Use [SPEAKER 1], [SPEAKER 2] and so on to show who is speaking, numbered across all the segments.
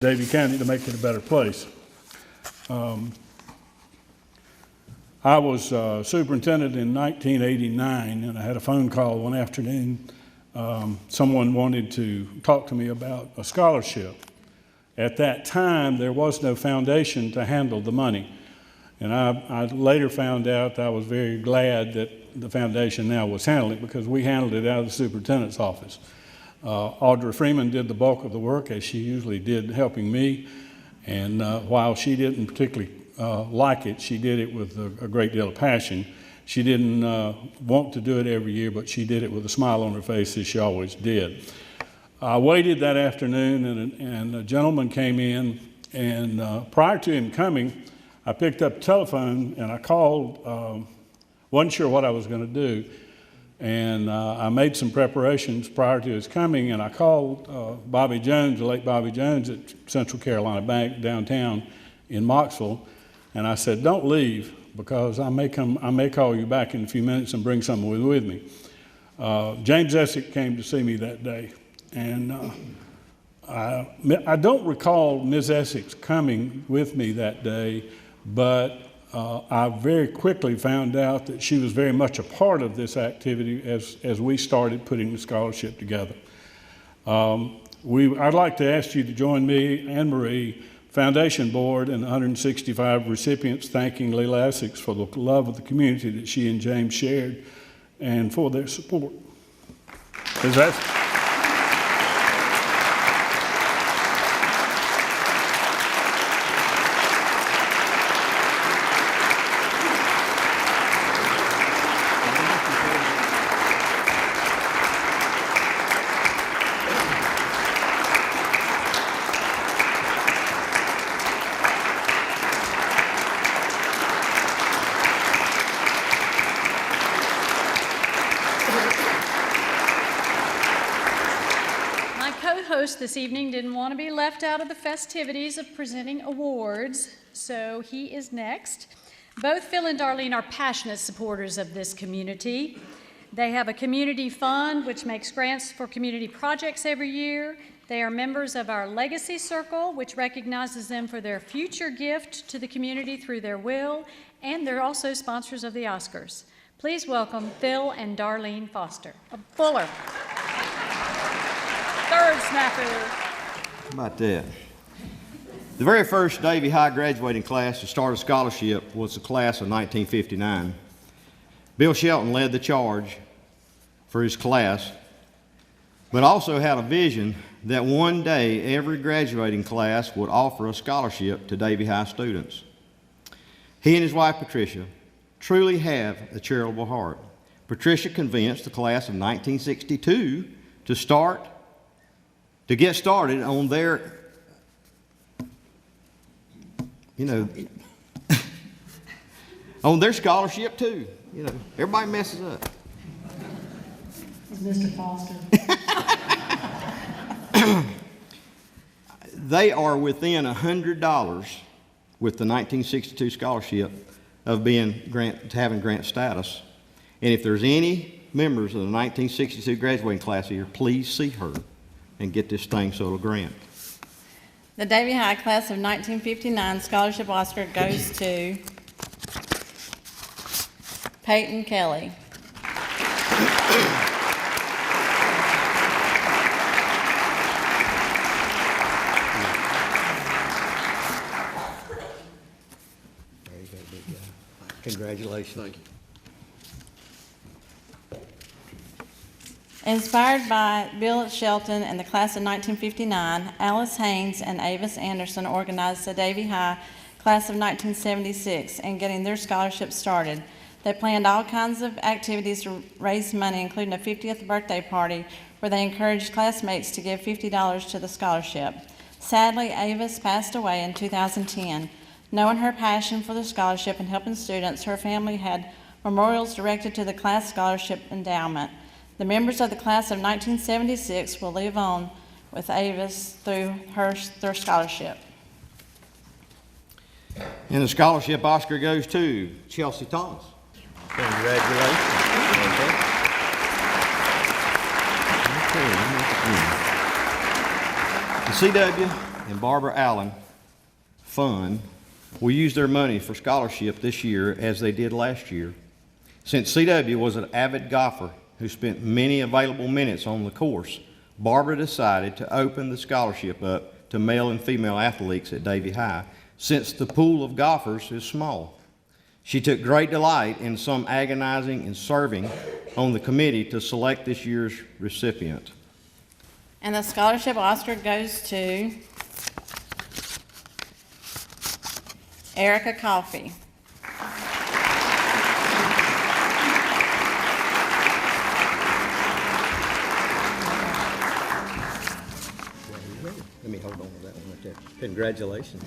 [SPEAKER 1] Davie County to make it a better place. I was superintendent in 1989, and I had a phone call one afternoon. Someone wanted to talk to me about a scholarship. At that time, there was no foundation to handle the money. And I later found out, I was very glad that the foundation now was handling it, because we handled it out of the superintendent's office. Audra Freeman did the bulk of the work, as she usually did, helping me. And while she didn't particularly like it, she did it with a great deal of passion. She didn't want to do it every year, but she did it with a smile on her face, as she always did. I waited that afternoon, and a gentleman came in, and prior to him coming, I picked up the telephone and I called, wasn't sure what I was going to do. And I made some preparations prior to his coming, and I called Bobby Jones, the late Bobby Jones at Central Carolina Bank downtown in Mocksville, and I said, "Don't leave, because I may call you back in a few minutes and bring someone with me." James Essick came to see me that day, and I don't recall Ms. Essex coming with me that day, but I very quickly found out that she was very much a part of this activity as we started putting the scholarship together. I'd like to ask you to join me and Marie, Foundation Board, and 165 recipients thanking Leila Essex for the love of the community that she and James shared and for their support. Ms. Essex?
[SPEAKER 2] This evening didn't want to be left out of the festivities of presenting awards, so he is next. Both Phil and Darlene are passionate supporters of this community. They have a community fund which makes grants for community projects every year. They are members of our Legacy Circle, which recognizes them for their future gift to the community through their will, and they're also sponsors of the Oscars. Please welcome Phil and Darlene Fuller. Third snafu.
[SPEAKER 3] How about that? The very first Davie High graduating class to start a scholarship was the class of 1959. Bill Shelton led the charge for his class, but also had a vision that one day every graduating class would offer a scholarship to Davie High students. He and his wife Patricia truly have a charitable heart. Patricia convinced the class of 1962 to get started on their, on their scholarship too. Everybody messes up.
[SPEAKER 4] It's Mr. Foster.
[SPEAKER 3] They are within $100 with the 1962 scholarship of having grant status. And if there's any members of the 1962 graduating class here, please see her and get this thing so it'll grant.
[SPEAKER 4] The Davie High class of 1959 scholarship Oscar goes to Peyton Kelly.
[SPEAKER 3] There you go, big guy. Congratulations. Thank you.
[SPEAKER 4] Inspired by Bill Shelton and the class of 1959, Alice Haynes and Avis Anderson organized the Davie High class of 1976 in getting their scholarship started. They planned all kinds of activities to raise money, including a 50th birthday party where they encouraged classmates to give $50 to the scholarship. Sadly, Avis passed away in 2010. Knowing her passion for the scholarship and helping students, her family had memorials directed to the class scholarship endowment. The members of the class of 1976 will live on with Avis through their scholarship.
[SPEAKER 3] And the scholarship Oscar goes to Chelsea Thomas. Congratulations. The CW and Barbara Allen Fund will use their money for scholarship this year as they did last year. Since CW was an avid golfer who spent many available minutes on the course, Barbara decided to open the scholarship up to male and female athletes at Davie High, since the pool of golfers is small. She took great delight in some agonizing and serving on the committee to select this year's recipient.
[SPEAKER 4] And the scholarship Oscar goes to Erica Coffey.
[SPEAKER 3] Let me hold on to that one right there. Congratulations.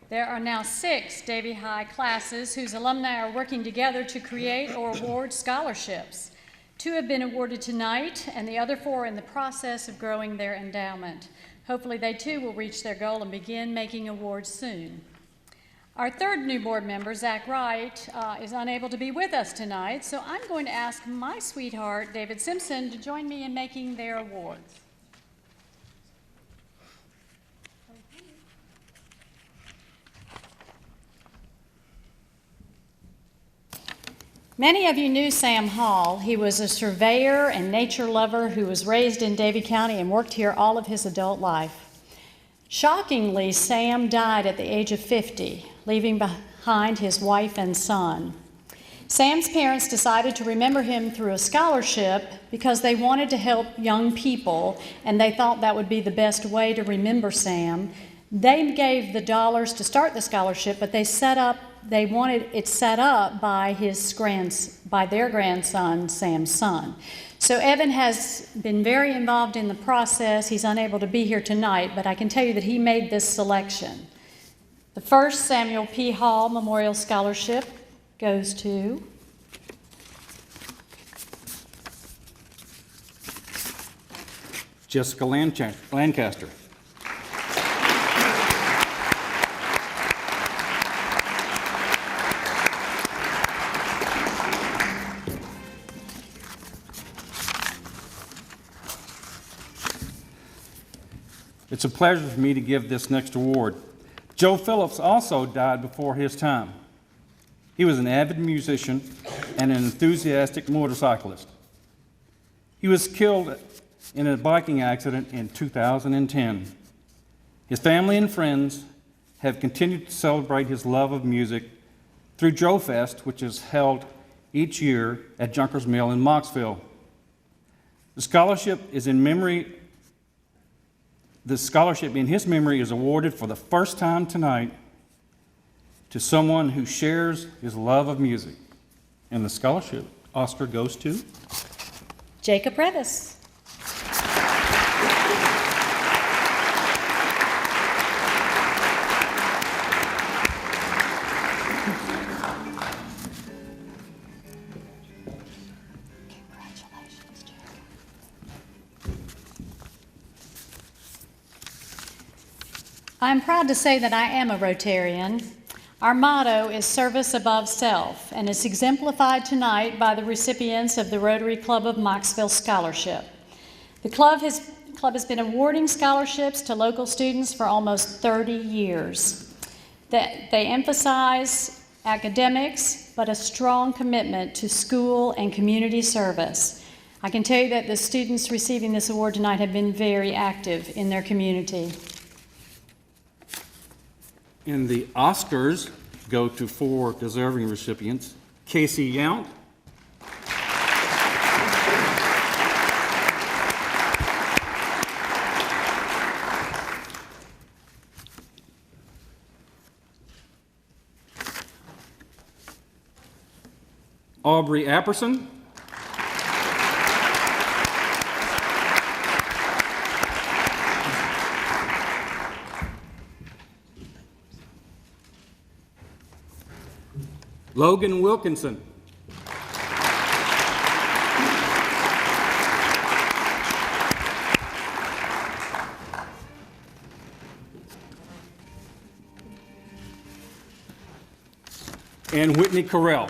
[SPEAKER 2] There are now 6 Davie High classes whose alumni are working together to create or award scholarships. 2 have been awarded tonight, and the other 4 are in the process of growing their endowment. Hopefully they too will reach their goal and begin making awards soon. Our 3rd new board member, Zach Wright, is unable to be with us tonight, so I'm going to ask my sweetheart, David Simpson, to join me in making their awards. Many of you knew Sam Hall. He was a surveyor and nature lover who was raised in Davie County and worked here all of his adult life. Shockingly, Sam died at the age of 50, leaving behind his wife and son. Sam's parents decided to remember him through a scholarship because they wanted to help young people, and they thought that would be the best way to remember Sam. They gave the dollars to start the scholarship, but they wanted it set up by their grandson, Sam's son. So Evan has been very involved in the process. He's unable to be here tonight, but I can tell you that he made this selection. The first Samuel P. Hall Memorial Scholarship goes to
[SPEAKER 5] Jessica Lancaster. It's a pleasure for me to give this next award. Joe Phillips also died before his time. He was an avid musician and an enthusiastic motorcyclist. He was killed in a biking accident in 2010. His family and friends have continued to celebrate his love of music through Joe Fest, which is held each year at Junkers Mill in Moxville. The scholarship in his memory is awarded for the first time tonight to someone who shares his love of music. And the scholarship, Oscar, goes to
[SPEAKER 2] Jacob Revis. Congratulations, Jacob. I'm proud to say that I am a Rotarian. Our motto is service above self, and it's exemplified tonight by the recipients of the Rotary Club of Moxville Scholarship. The club has been awarding scholarships to local students for almost 30 years. They emphasize academics, but a strong commitment to school and community service. I can tell you that the students receiving this award tonight have been very active in their community.
[SPEAKER 5] And the Oscars go to 4 deserving recipients: Casey Yount, Aubrey Apperson, Logan Wilkinson, and Whitney Carell.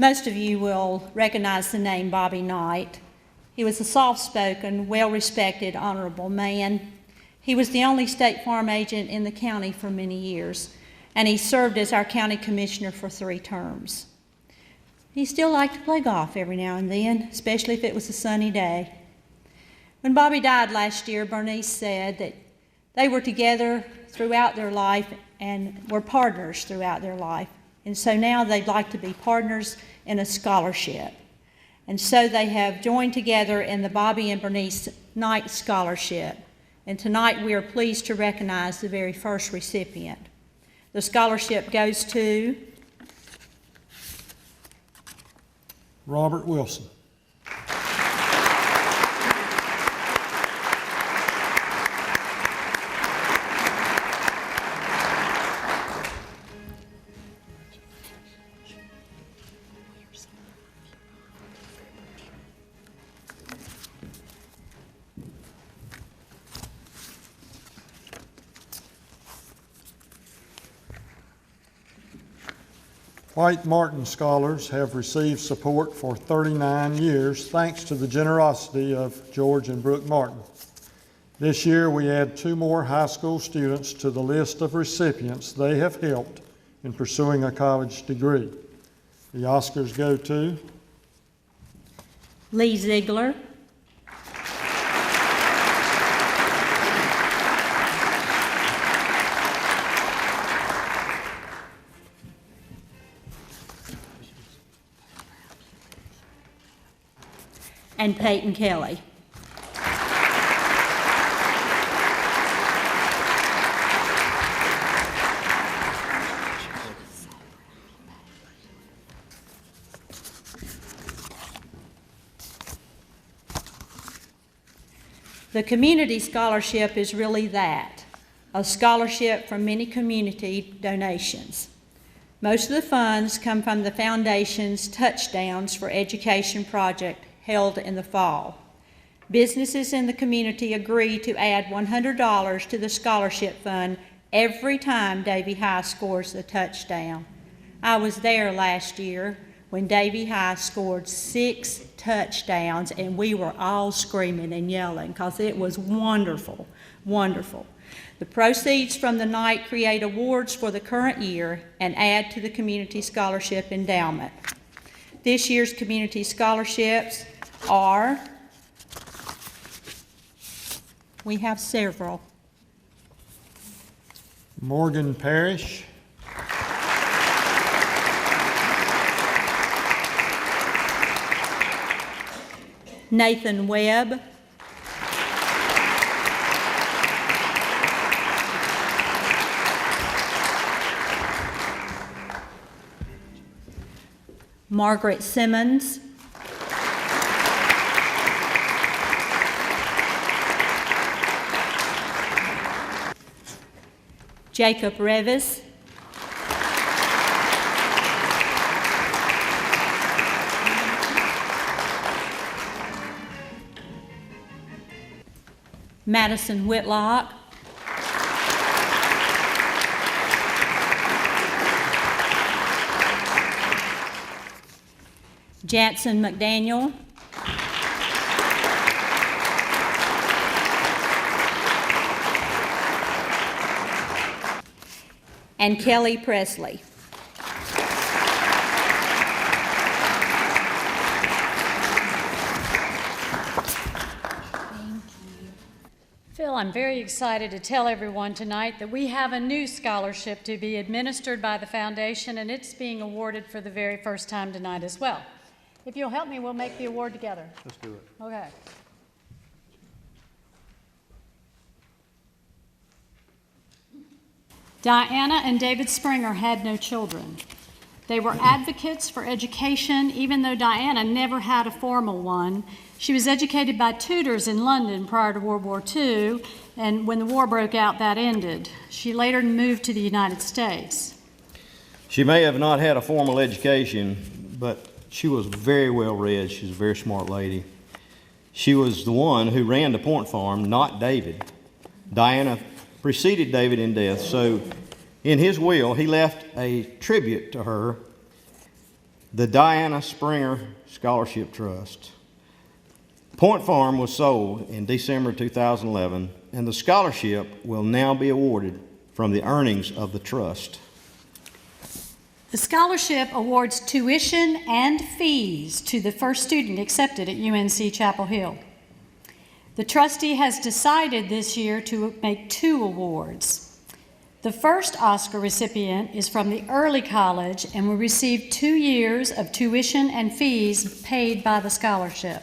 [SPEAKER 6] Most of you will recognize the name Bobby Knight. He was a soft-spoken, well-respected, honorable man. He was the only State Farm agent in the county for many years, and he served as our county commissioner for 3 terms. He still liked to play golf every now and then, especially if it was a sunny day. When Bobby died last year, Bernice said that they were together throughout their life and were partners throughout their life. And so now they'd like to be partners in a scholarship. And so they have joined together in the Bobby and Bernice Knight Scholarship. And tonight we are pleased to recognize the very first recipient. The scholarship goes to
[SPEAKER 7] Robert Wilson. White Martin Scholars have received support for 39 years thanks to the generosity of George and Brooke Martin. This year we add 2 more high school students to the list of recipients they have helped in pursuing a college degree. The Oscars go to
[SPEAKER 6] Lee Ziegler, and Peyton Kelly. The community scholarship is really that, a scholarship from many community donations. Most of the funds come from the foundation's Touchdowns for Education project held in the fall. Businesses in the community agree to add $100 to the scholarship fund every time Davie High scores a touchdown. I was there last year when Davie High scored 6 touchdowns, and we were all screaming and yelling because it was wonderful, wonderful. The proceeds from the night create awards for the current year and add to the community scholarship endowment. This year's community scholarships are, we have several.
[SPEAKER 7] Morgan Parrish,
[SPEAKER 6] Nathan Webb, Margaret Simmons, Jacob Revis, Madison Whitlock, Jansen McDaniel, and Kelly Presley.
[SPEAKER 2] Phil, I'm very excited to tell everyone tonight that we have a new scholarship to be administered by the foundation, and it's being awarded for the very first time tonight as well. If you'll help me, we'll make the award together.
[SPEAKER 3] Let's do it.
[SPEAKER 2] Okay. Diana and David Springer had no children. They were advocates for education, even though Diana never had a formal one. She was educated by tutors in London prior to World War II, and when the war broke out, that ended. She later moved to the United States.
[SPEAKER 3] She may have not had a formal education, but she was very well read. She's a very smart lady. She was the one who ran the Point Farm, not David. Diana preceded David in death, so in his will, he left a tribute to her the Diana Springer Scholarship Trust. Point Farm was sold in December 2011, and the scholarship will now be awarded from the earnings of the trust.
[SPEAKER 2] The scholarship awards tuition and fees to the first student accepted at UNC Chapel Hill. The trustee has decided this year to make 2 awards. The first Oscar recipient is from the early college and will receive 2 years of tuition and fees paid by the scholarship.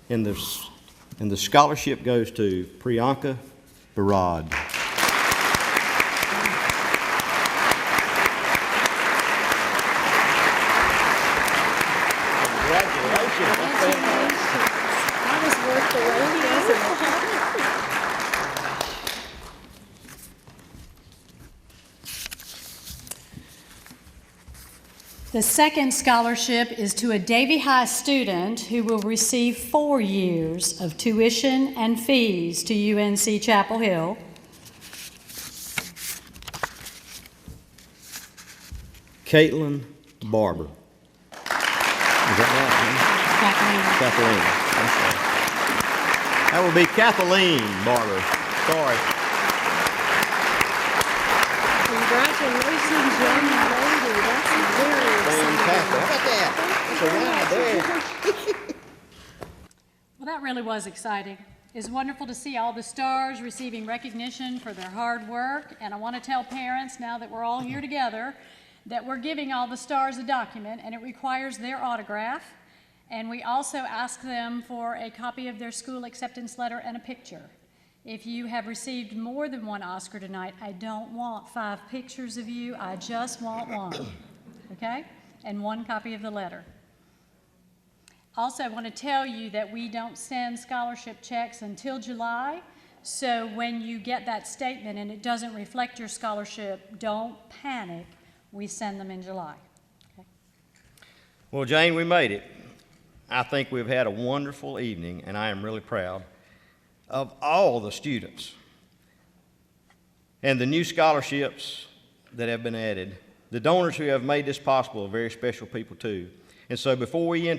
[SPEAKER 3] And the scholarship goes to Priyanka Barad.
[SPEAKER 6] That was worth the wait, wasn't it?
[SPEAKER 2] The second scholarship is to a Davie High student who will receive 4 years of tuition and fees to UNC Chapel Hill.
[SPEAKER 3] Caitlin Barber. Is that right? Kathleen. I'm sorry. That would be Kathleen Barber. Sorry.
[SPEAKER 6] Congratulations, young lady. That's very
[SPEAKER 3] Fantastic. How about that? That's a ride there.
[SPEAKER 2] Well, that really was exciting. It's wonderful to see all the stars receiving recognition for their hard work, and I want to tell parents, now that we're all here together, that we're giving all the stars a document, and it requires their autograph, and we also ask them for a copy of their school acceptance letter and a picture. If you have received more than 1 Oscar tonight, I don't want 5 pictures of you, I just want 1, okay? And 1 copy of the letter. Also, I want to tell you that we don't send scholarship checks until July, so when you get that statement and it doesn't reflect your scholarship, don't panic. We send them in July. Okay?
[SPEAKER 3] Well, Jane, we made it. I think we've had a wonderful evening, and I am really proud of all the students and the new scholarships that have been added. The donors who have made this possible are very special people, too. And so before we end